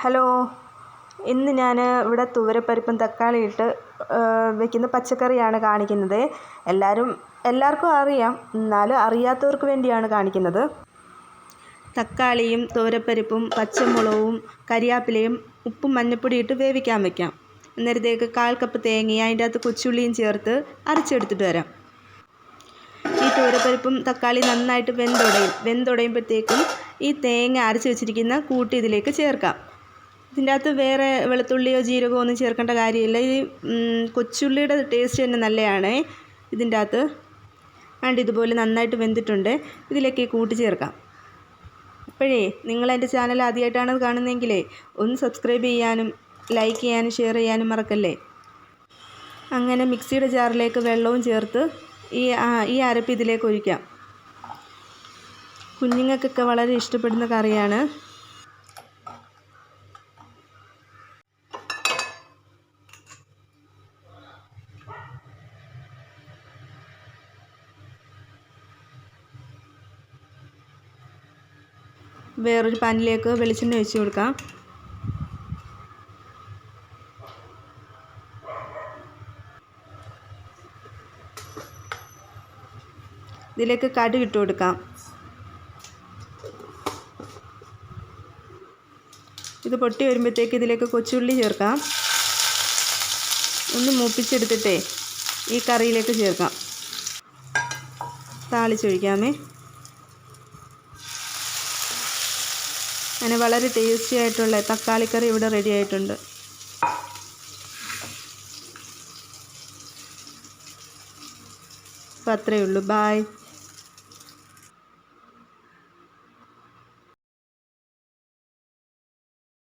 Hello, ഇന്ന് ഞാൻ ഇവിടെ തുവരപ്പരിപ്പും തക്കാളി ഇട്ട് വെക്കുന്ന പച്ചക്കറിയാണ് കാണിക്കുന്നത്. എല്ലാവർക്കും അറിയാം, എന്നാലും അറിയാത്തവർക്ക് വേണ്ടിയാണ് കാണിക്കുന്നത്. തക്കാളിയും തുവരപ്പരിപ്പും പച്ചമുളകും കരിയാപ്പിലയും ഉപ്പും മഞ്ഞൾപ്പൊടി ഇട്ട് വേവിക്കാൻ വയ്ക്കാം. അന്നേരത്തേക്ക് 1/4 കപ്പ് തേങ്ങയും അതിൻ്റെ അകത്ത് കൊച്ചുള്ളിയും ചേർത്ത് അരച്ചെടുത്തിട്ട് വരാം. ഈ തുവരപ്പരിപ്പും തക്കാളി നന്നായിട്ട് വെന്തുടയുമ്പോഴത്തേക്കും ഈ തേങ്ങ അരച്ച് വെച്ചിരിക്കുന്ന കൂട്ട് ഇതിലേക്ക് ചേർക്കാം. ഇതിൻ്റെ അകത്ത് വേറെ വെളുത്തുള്ളിയോ ജീരകമോ ഒന്നും ചേർക്കേണ്ട കാര്യമില്ല. ഈ കൊച്ചുള്ളിയുടെ ടേസ്റ്റ് തന്നെ നല്ലതാണ്. ഇതിൻ്റെ അകത്ത് ഇതുപോലെ നന്നായിട്ട് വെന്തിട്ടുണ്ട്. ഇതിലേക്ക് ഈ കൂട്ട് ചേർക്കാം. അപ്പോഴേ നിങ്ങളെൻ്റെ ചാനൽ ആദ്യമായിട്ടാണ് കാണുന്നതെങ്കിലേ ഒന്ന് സബ്സ്ക്രൈബ് ചെയ്യാനും ലൈക്ക് ചെയ്യാനും ഷെയർ ചെയ്യാനും മറക്കല്ലേ. അങ്ങനെ മിക്സിയുടെ ജാറിലേക്ക് വെള്ളവും ചേർത്ത് ഈ അരപ്പ് ഇതിലേക്ക് ഒഴിക്കാം. കുഞ്ഞുങ്ങൾക്കൊക്കെ വളരെ ഇഷ്ടപ്പെടുന്ന കറിയാണ്. വേറൊരു പാനിലേക്ക് വെളിച്ചെണ്ണ ഒഴിച്ച് കൊടുക്കാം. ഇതിലേക്ക് കടുക് ഇട്ട് കൊടുക്കാം. ഇത് പൊട്ടി വരുമ്പോഴത്തേക്ക് ഇതിലേക്ക് കൊച്ചുള്ളി ചേർക്കാം. ഒന്ന് മൂപ്പിച്ചെടുത്തിട്ടേ ഈ കറിയിലേക്ക് ചേർക്കാം. താളിച്ചൊഴിക്കാമേ. അങ്ങനെ വളരെ ടേസ്റ്റി ആയിട്ടുള്ള തക്കാളിക്കറി ഇവിടെ റെഡി ആയിട്ടുണ്ട്. അപ്പോൾ അത്രയേ ഉള്ളൂ. ബായ്.